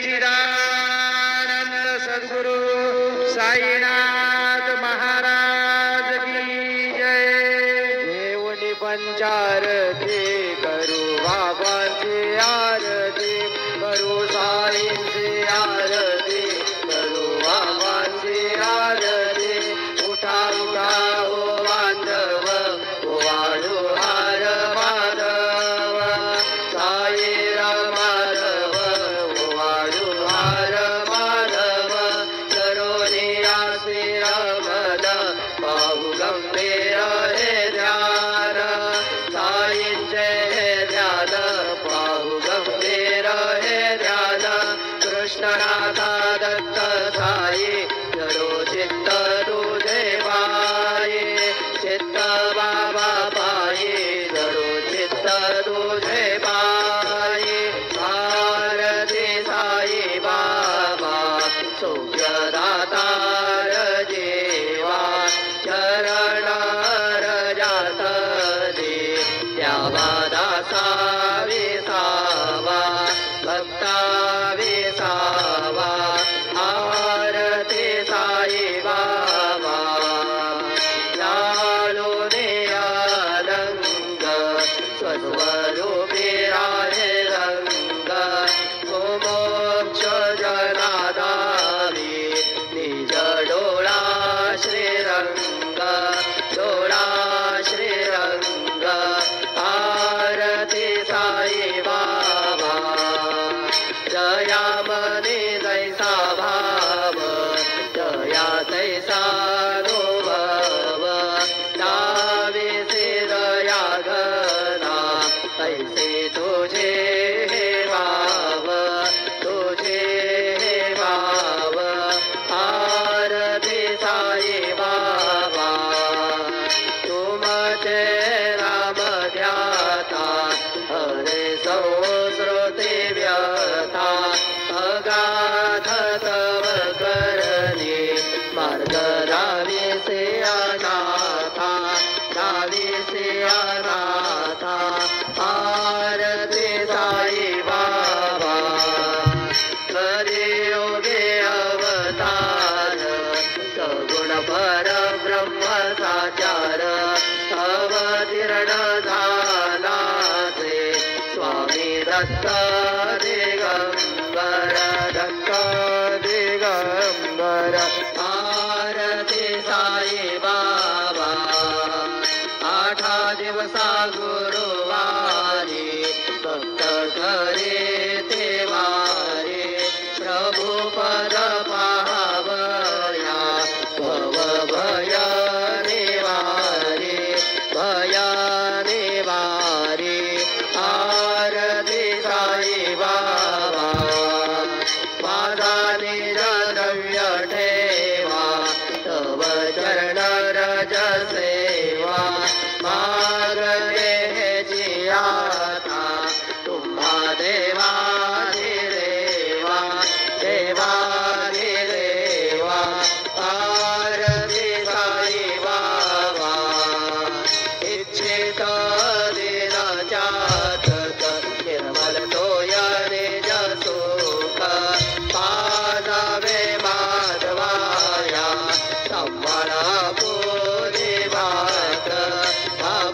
सच्चिदानंद सद्गुरु साईनाथ महाराज की जय। देवनी पंचारती करू बाबांची आरती करू साईंची आरती करू बाबांची आरती। उठा उठा हो बांधव हो वाढू हार माधव साई माधव हो वाढू हार माधव तरुणिया श्रीरामन पाहू गंभीर हे ध्यान साईंचे हे ध्यान पाहू गंभीर हे ध्यान। कृष्णनाथा दत्त साई जरो चित्त तुझे बाई चित्त बाबा पायी जरो चित्त तुझे बाई। आरती साई बाबा सौख्यदातार जीवा चरण रजात दे द्यावा दासा विसावा भक्ता विसावा। आरती साई बाबा लालूने आलंग स्वस्वरूपी राहे रंग मोक्ष जनादावी निज डोळा श्रीरंग डोळा श्रीरंग। आरती साई बाबा जया मने जैसा भाव जया तैसा अनुभव दावे से दया घना ऐसे तुझे हे भाव तुझे हे भाव। आरती साई बाबा तुमचे नाम ध्याता हरे संस्कृती व्यथा अगाध तव करणे मार्ग दावी से अनाथा दावी से अनाथा। आरती साई बाबा कलियुगे अवतार सगुण पर ब्रह्म साचार अवतीर्ण झाला से स्वामी दत्त दिगंबर दत्त दिगंबर। आरती साई बाबा आठा दिवसा गुरुवारी भक्त करे ते वारे प्रभु पद पावया भव भय निवारे भय निवारे। आरती साई बाबा माझा निज द्रव्य ठेवा तव चरण रज सेवा मागणे जियाता तुम्हा देवा देवा देवा देवा। आरती साई बाबा इच्छित दिन जातक निर्मल तोय निज सुख पादावे माधवाया संवरा पुरी भाग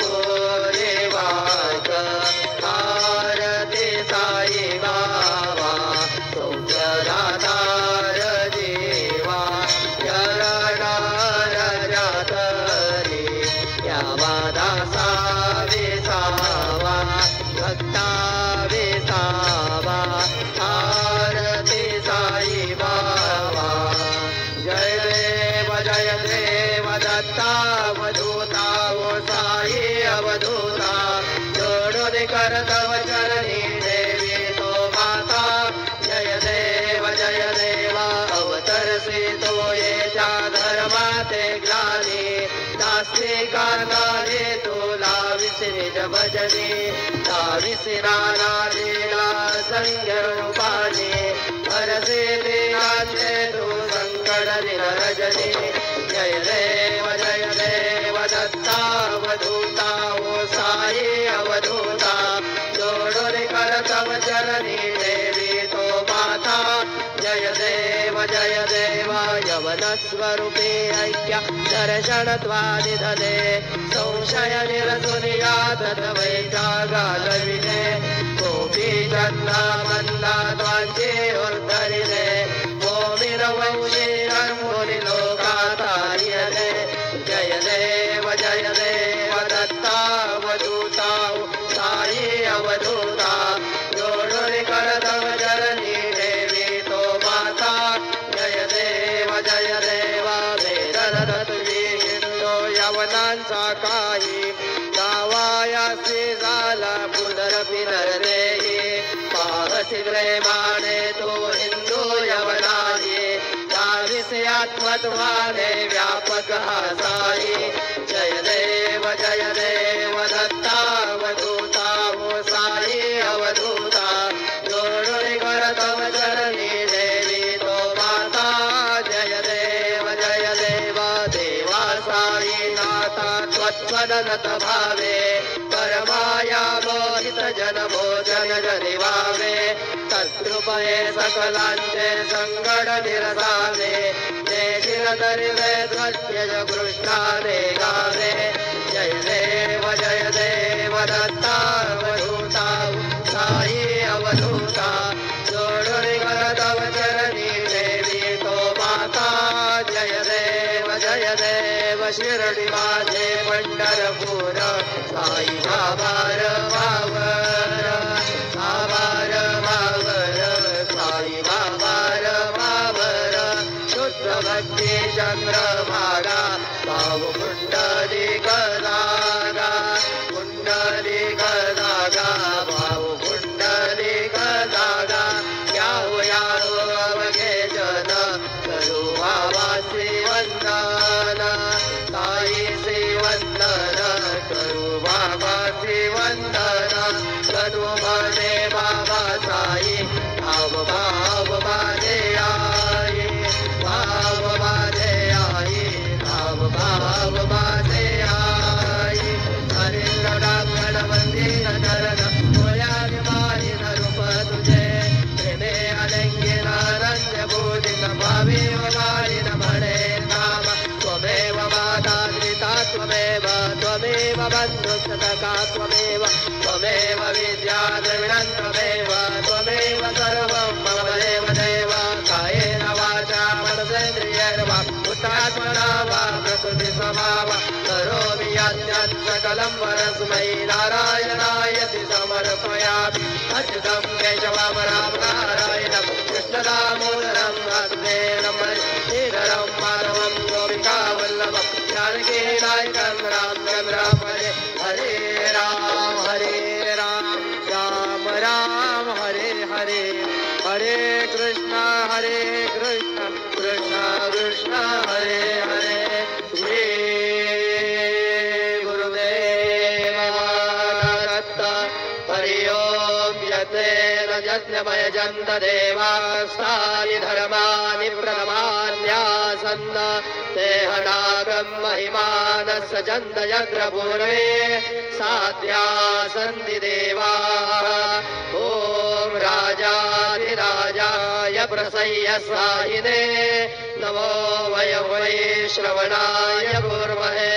पुरी भाग। आरती साई बाबा सौख्यदातार जीवा चरण रजात दे द्यावा दासा विसावा भक्ता विसावा। आरती साई बाबा जय देव दत्ता अवधूता ओ साई अवधूता जोडून कर तव चरणी देवी तो माता। जय देवा अवतरसी तो येच्या धर्माते ग्लानी नास्तिकांगाने तो लाविस निज भजनी लाविस नानालीला संग रूपानी हरसे देवाचे तू संकट निरजनी। जय देव दत्ता अवधूता ओ साई अवधूता जोडून कर तव चरणी देवी तो माता। जय देव यवनस्वरूपे ऐक्य दर्शनत्वादिधने संशय निरसुनियात वैजागालविने गोपी चन्ना मन्ना त्वाञ्चे उद्धरिने लोकातार्यने जय देव दत्तावधूता साई अवधूता जोडुनि करतव जननी देवी तो माता जय देव वेदनतुजी हिंदो यवनांचा काही गावायासी झाला पुनरपि नरदेही पाहसी प्रेमाने तो हिंदू यवनाही आत्मत्वाने व्यापक हा साई जय देव दत्तावधूता हो साई अवधूता जोडुनि करतव जननी देवी तो माता जय देव देवा साई नाथा त्वत्वदनत भावे परमाया मोहित जन भोजन जनिवावे तत्कृपये सकलांचे संकट निरसावे शिरदरिवे ध्वजज कृष्णाने गावे जय देव दत्तावधूता साई अवधूता जोडुनि करतव जननी देवी तो माता जय देव शिरडी माझे पंढरपूर साई आभार वावर साई आभार वावर शुद्ध भक्ती चंद्रभागा भाव कुंडलिक दागा भाव कुंडलिक दागा यावो अवघे जन करू भावासी वंदन साई वंदन करू बाबासी वंदन करू म्हणे बाबा साई भाव माझे आई भाव माझे आई हरिंद्र मंदिर चरण डोळ्याने मारिन रूप तुझे प्रेमे अलिंगिन रंग बोधिक भावे मारिन म्हणे नाम त्वमेव माता पिता त्वमेव बन्धुसखा त्वमेव विद्या द्रविणं त्वमेव सर्वं मम देव कायेन वाचा मनसेन्द्रियैर्वा बुद्ध्यात्मना वा प्रकृति स्वभावा करोमि यत् सकलं परस्मै नारायणायति समर्पयामि अच्युतं केशवं रामनारायणं कृष्णदामोदरं वासुदेवं श्रीधरं माधवं गोपिकावल्लभं जानकीनायकं रामचन्द्रं हरे राम राम हरे हरे हरे कृष्ण कृष्ण कृष्ण हरे हरे श्री गुरुदेव दत्त हरि ओम यतेन यज्ञमय जन्त देवास्तानि धर्माणि प्रमाण्यासन्न तेहनागं महिमानस्य जन्त यत्र पूर्वे साध्या सन्ति देवाः ॐ राजाधिराजाय प्रसह्य स्वाहिने नमो वै श्रवणाय कुर्महे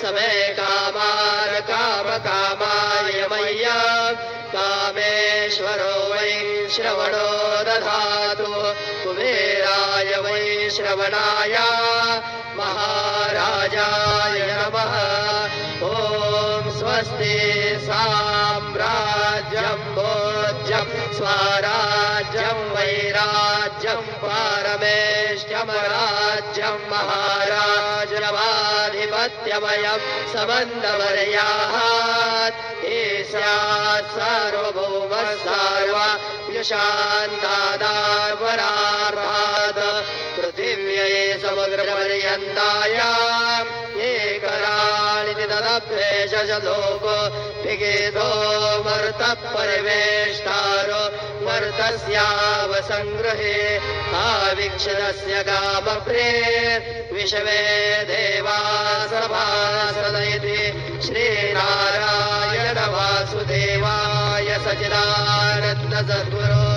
समे कामान कामकामाय मह्यं कामेश्वरो वै श्रवणो दधातु कुबेराय वै श्रवणाय महाराजाय नमः ॐ स्वस्ति साम्राज्यं भोज्यं स्वराज्यं वैराज्यं पारमेष्ठ्यमराज्यं महाराजवाधिपत्यमयं समन्दवर्यात् ईस्यात् सार्वभौमः सार्वशान्तादावरार्हात् पृथिव्यै समुद्रपर्यन्तायाम् एकराळिति तदभ्येषलोको विगेधो मर्तः परिवेष्टारो मर्तस्यावसङ्गृहे आवीक्षणस्य कामप्रे विश्वे देवा सभासदयति श्रीनारायण वासुदेवाय सच्चिदानन्द सद्गुरो